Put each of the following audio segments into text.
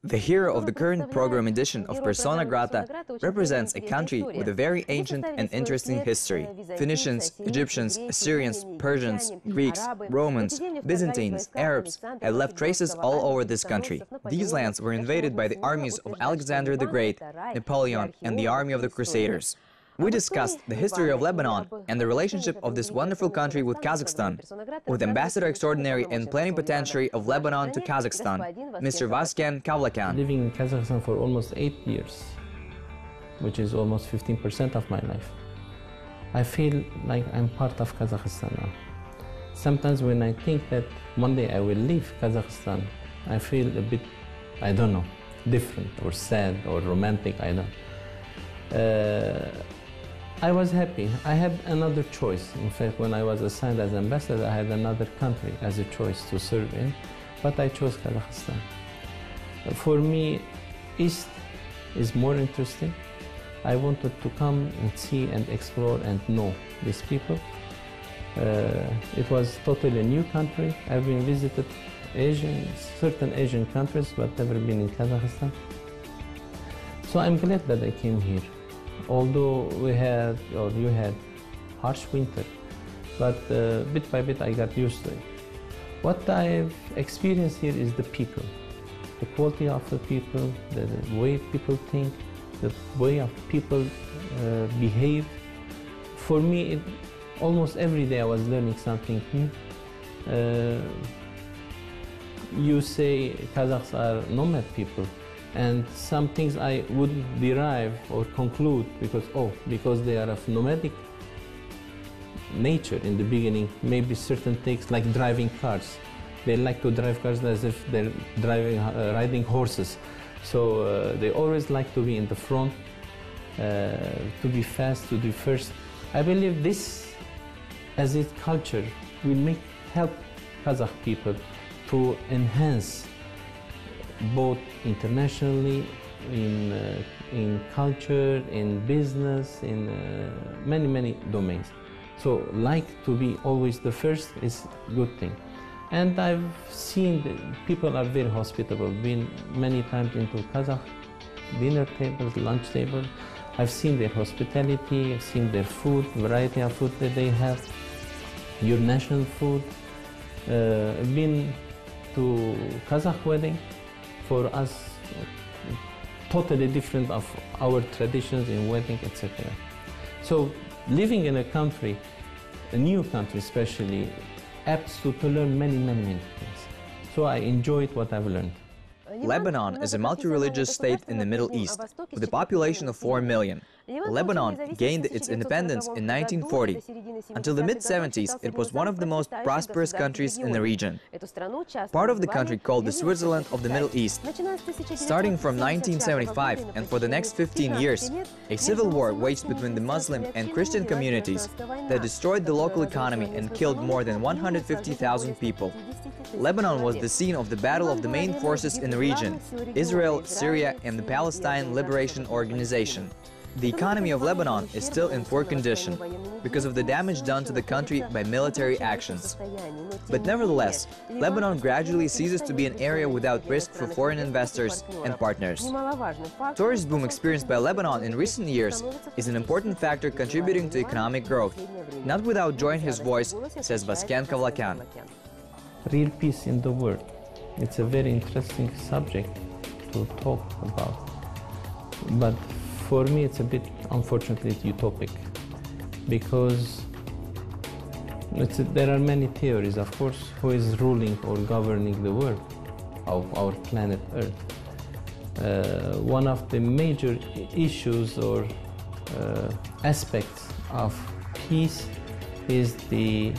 The hero of the current program edition of Persona Grata represents a country with a very ancient and interesting history. Phoenicians, Egyptians, Assyrians, Persians, Greeks, Romans, Byzantines, Arabs have left traces all over this country. These lands were invaded by the armies of Alexander the Great, Napoleon, and the army of the Crusaders. We discussed the history of Lebanon and the relationship of this wonderful country with Kazakhstan, with Ambassador Extraordinary and Plenipotentiary of Lebanon to Kazakhstan, Mr. Vasken Kavlakan. Living in Kazakhstan for almost 8 years, which is almost 15% of my life, I feel like I'm part of Kazakhstan now. Sometimes when I think that one day I will leave Kazakhstan, I feel a bit, I don't know, different or sad or romantic, I don't know. I was happy. I had another choice. In fact, when I was assigned as ambassador, I had another country as a choice to serve in, but I chose Kazakhstan. For me, East is more interesting. I wanted to come and see and explore and know these people. It was totally a new country. I've been visited certain Asian countries, but never been in Kazakhstan. So I'm glad that I came here. Although you had harsh winter, but bit by bit I got used to it. What I've experienced here is the people, the quality of the people, the way people think, the way of people behave. For me, almost every day I was learning something new. You say Kazakhs are nomad people. And some things I wouldn't derive or conclude because they are of nomadic nature in the beginning. Maybe certain things like driving cars. They like to drive cars as if they're riding horses. So they always like to be in the front, to be fast, to be first. I believe this, as its culture, will help Kazakh people to enhance both internationally, in culture, in business, in many domains. So, like to be always the first is a good thing. And I've seen that people are very hospitable. Been many times into Kazakh dinner tables, lunch tables. I've seen their hospitality, I've seen their food, variety of food that they have, your national food. I've been to Kazakh wedding. For us, totally different of our traditions in wedding, etc. So living in a country, a new country especially, apts to learn many things. So I enjoyed what I've learned. Lebanon is a multi-religious state in the Middle East, with a population of 4 million. Lebanon gained its independence in 1940. Until the mid-70s, it was one of the most prosperous countries in the region. Part of the country called the Switzerland of the Middle East. Starting from 1975 and for the next 15 years, a civil war waged between the Muslim and Christian communities that destroyed the local economy and killed more than 150,000 people. Lebanon was the scene of the battle of the main forces in the region, Israel, Syria, and the Palestine Liberation Organization. The economy of Lebanon is still in poor condition because of the damage done to the country by military actions. But nevertheless, Lebanon gradually ceases to be an area without risk for foreign investors and partners. Tourist boom experienced by Lebanon in recent years is an important factor contributing to economic growth. Not without joy in his voice, says Vasken Kavlakan. Real peace in the world. It's a very interesting subject to talk about. But for me, it's a bit, unfortunately, utopic, because there are many theories, of course, who is ruling or governing the world of our planet Earth. One of the major issues or aspects of peace is the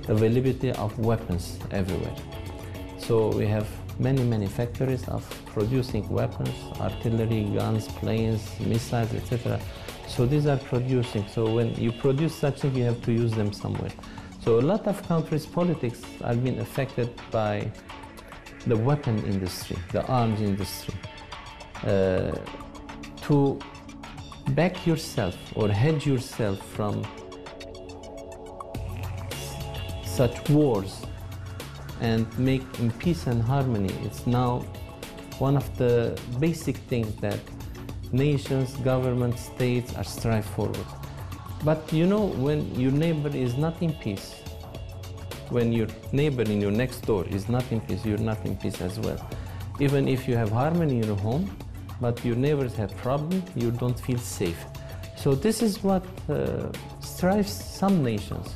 availability of weapons everywhere. So we have many factories of producing weapons, artillery, guns, planes, missiles, etc. So these are producing. So when you produce such things, you have to use them somewhere. So a lot of countries' politics are being affected by the weapon industry, the arms industry. To back yourself or hedge yourself from such wars and make in peace and harmony, it's now one of the basic things that nations, governments, states are strive forward. But you know, when your neighbor is not in peace, when your neighbor in your next door is not in peace, you're not in peace as well. Even if you have harmony in your home, but your neighbors have problems, you don't feel safe. So this is what strives some nations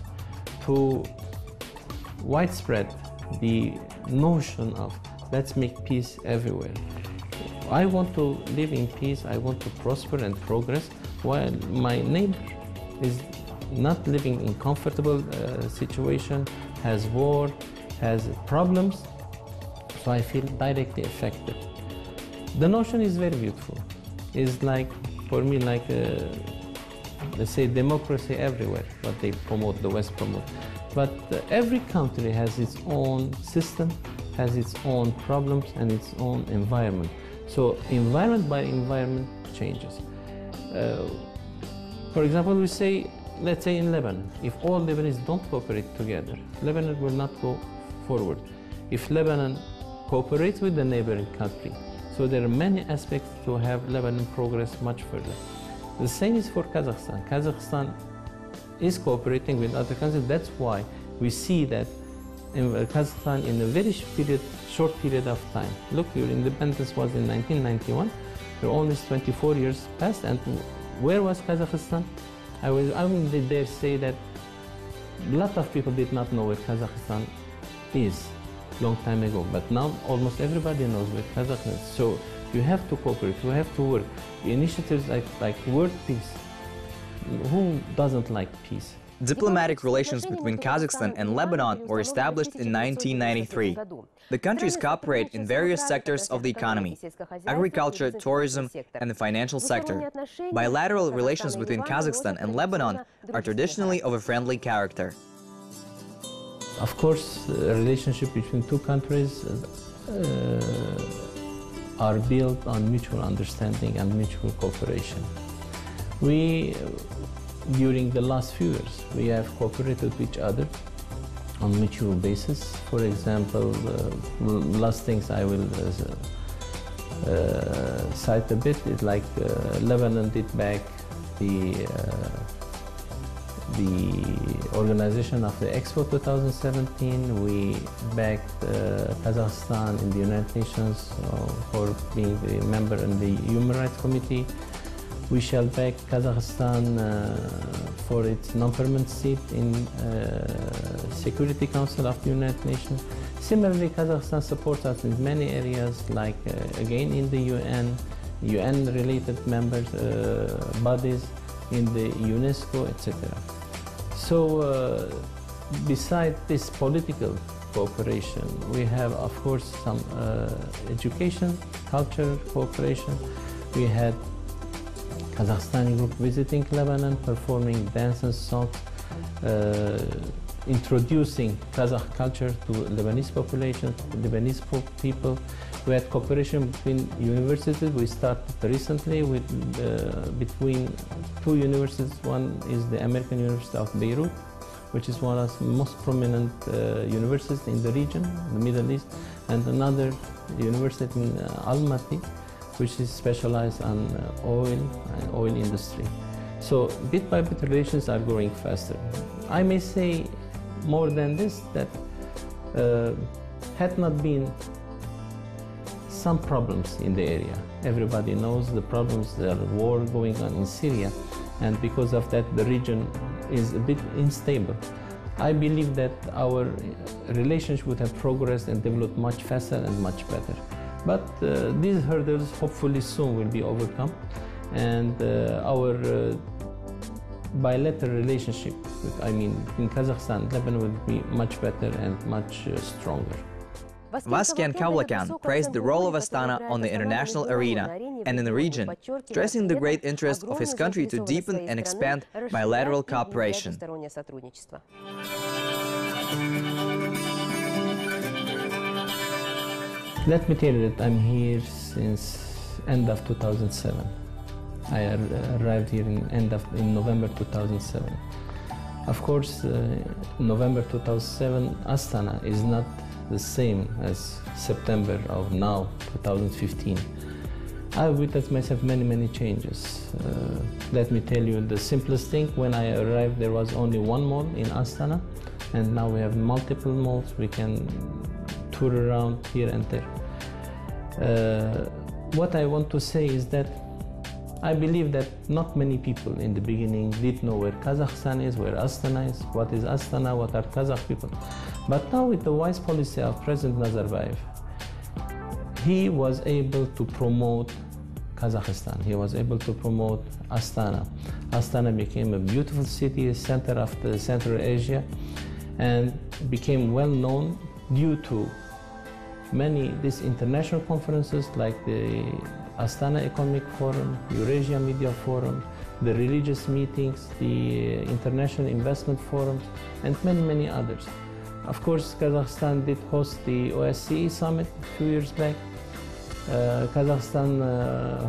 to widespread the notion of let's make peace everywhere. I want to live in peace, I want to prosper and progress, while my neighbor is not living in comfortable situation, has war, has problems, so I feel directly affected. The notion is very beautiful. It's like, for me, like, let's say democracy everywhere, what they promote, the West promote. But every country has its own system, has its own problems and its own environment. So environment by environment changes. For example, we say, let's say in Lebanon, if all Lebanese don't cooperate together, Lebanon will not go forward. If Lebanon cooperates with the neighboring country, so there are many aspects to have Lebanon progress much further. The same is for Kazakhstan. Kazakhstan is cooperating with other countries. That's why we see that in Kazakhstan, in a very short period of time. Look, your independence was in 1991. You're almost 24 years past, and where was Kazakhstan? I would dare say that a lot of people did not know where Kazakhstan is long time ago, but now almost everybody knows where Kazakhstan is. So you have to cooperate, you have to work. Initiatives like World Peace. Who doesn't like peace? Diplomatic relations between Kazakhstan and Lebanon were established in 1993. The countries cooperate in various sectors of the economy: agriculture, tourism, and the financial sector. Bilateral relations between Kazakhstan and Lebanon are traditionally of a friendly character. Of course, a relationship between two countries are built on mutual understanding and mutual cooperation. During the last few years, we have cooperated with each other on mutual basis. For example, last things I will cite a bit is like Lebanon did back the organization of the Expo 2017. We backed Kazakhstan in the United Nations for being a member in the Human Rights Committee. We shall back Kazakhstan for its non-permanent seat in Security Council of the United Nations. Similarly, Kazakhstan supports us in many areas, like again in the UN-related members bodies, in the UNESCO, etc. So, beside this political cooperation, we have, of course, some education, cultural cooperation. We had Kazakhstani group visiting Lebanon, performing dance and songs, introducing Kazakh culture to Lebanese population, Lebanese people. We had cooperation between universities. We started recently with between two universities. One is the American University of Beirut, which is one of the most prominent universities in the region, the Middle East, and another university in Almaty, which is specialized on oil industry. So bit by bit relations are growing faster. I may say more than this, that had not been some problems in the area. Everybody knows the problems, there are war going on in Syria, and because of that the region is a bit unstable. I believe that our relations would have progressed and developed much faster and much better. But these hurdles hopefully soon will be overcome, and our bilateral relationship in Kazakhstan and Lebanon will be much better and much stronger. Vasken Kavlakan praised the role of Astana on the international arena and in the region, stressing the great interest of his country to deepen and expand bilateral cooperation. Let me tell you that I'm here since end of 2007. I arrived here in November 2007. Of course, November 2007, Astana is not the same as September of now, 2015. I witnessed myself many changes. Let me tell you the simplest thing. When I arrived, there was only one mall in Astana, and now we have multiple malls. We can tour around here and there. What I want to say is that I believe that not many people in the beginning did know where Kazakhstan is, where Astana is, what is Astana, what are Kazakh people. But now with the wise policy of President Nazarbayev, he was able to promote Kazakhstan. He was able to promote Astana. Astana became a beautiful city, center of the Central Asia, and became well known due to many these international conferences like the Astana Economic Forum, Eurasia Media Forum, the religious meetings, the International Investment Forums, and many others. Of course, Kazakhstan did host the OSCE summit a few years back. Kazakhstan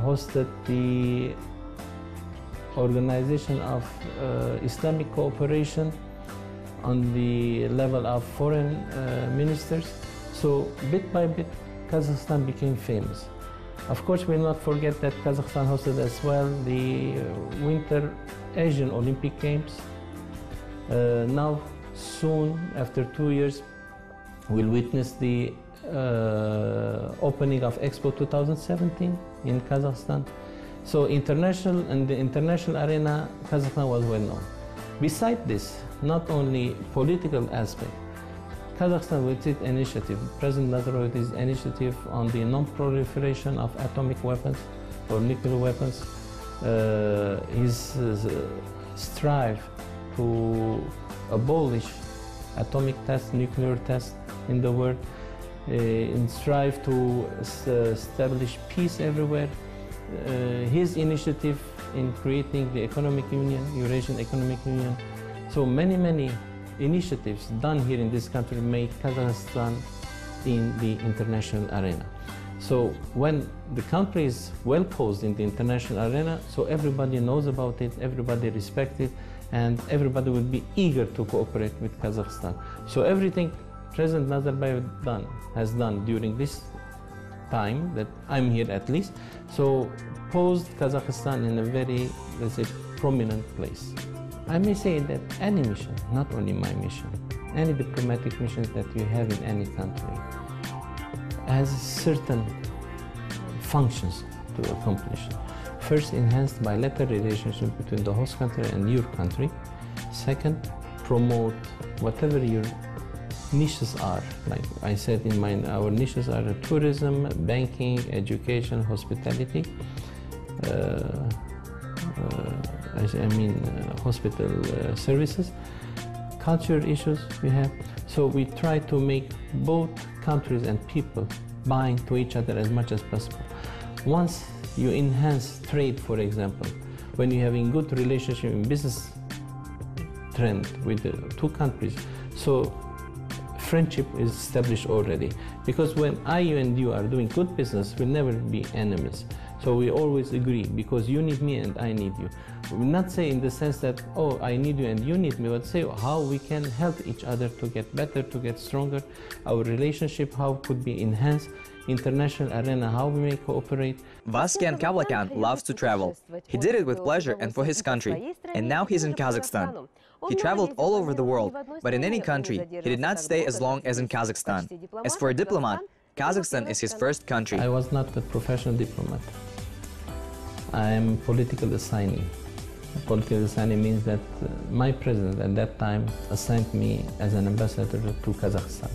hosted the Organization of Islamic Cooperation on the level of foreign ministers. So bit by bit, Kazakhstan became famous. Of course, we'll not forget that Kazakhstan hosted as well the Winter Asian Olympic Games. Now, soon, after 2 years, we'll witness the opening of Expo 2017 in Kazakhstan. So in the international arena, Kazakhstan was well known. Besides this, not only political aspect, Kazakhstan with its initiative, President Nazarbayev's initiative on the non-proliferation of atomic weapons or nuclear weapons, his strive to abolish atomic tests, nuclear tests in the world, in strive to establish peace everywhere, his initiative in creating the economic union, Eurasian Economic Union. So many initiatives done here in this country make Kazakhstan in the international arena. So when the country is well posed in the international arena, so everybody knows about it, everybody respects it, and everybody will be eager to cooperate with Kazakhstan. So everything President Nazarbayev has done during this time that I'm here at least, so posed Kazakhstan in a very, let's say, prominent place. I may say that any mission, not only my mission, any diplomatic missions that you have in any country has certain functions to accomplish. First, enhance bilateral relationship between the host country and your country. Second, promote whatever your niches are. Like I said in mine, our niches are tourism, banking, education, hospitality. Hospital services, culture issues we have. So we try to make both countries and people bind to each other as much as possible. Once you enhance trade, for example, when you're having good relationship in business trend with the two countries, so friendship is established already. Because when you and you are doing good business, we'll never be enemies. So we always agree, because you need me and I need you. We will not say in the sense that, oh, I need you and you need me, but say how we can help each other to get better, to get stronger. Our relationship, how could be enhanced. International arena, how we may cooperate. Vasken Kavlakan loves to travel. He did it with pleasure and for his country. And now he's in Kazakhstan. He traveled all over the world, but in any country, he did not stay as long as in Kazakhstan. As for a diplomat, Kazakhstan is his first country. I was not a professional diplomat. I am political assignee. Political assignee means that my president at that time assigned me as an ambassador to Kazakhstan.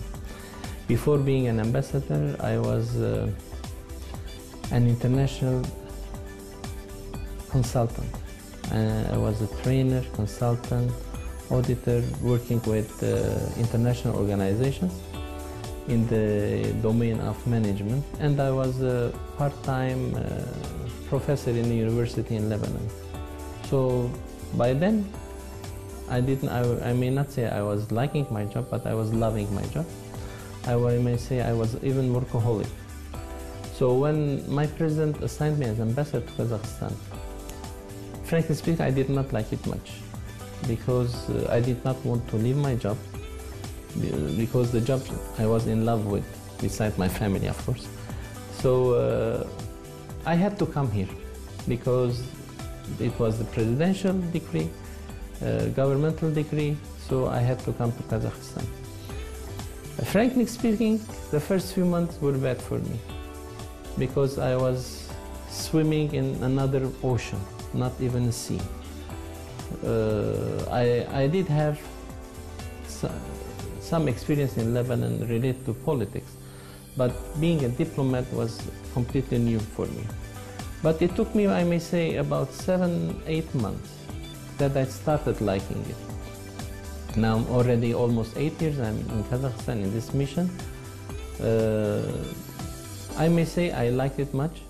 Before being an ambassador, I was an international consultant. I was a trainer, consultant, auditor, working with international organizations in the domain of management, and I was a part-time professor in the university in Lebanon. So by then, I may not say I was liking my job, but I was loving my job. I may say I was even workaholic. So when my president assigned me as ambassador to Kazakhstan, frankly speaking, I did not like it much, because I did not want to leave my job because the job I was in love with, besides my family, of course. So I had to come here because it was the presidential decree, governmental decree, so I had to come to Kazakhstan. Frankly speaking, the first few months were bad for me because I was swimming in another ocean, not even a sea. I did have some experience in Lebanon related to politics, but being a diplomat was completely new for me. But it took me, I may say, about 7-8 months that I started liking it. Now I'm already almost 8 years I'm in Kazakhstan in this mission. I may say I like it much.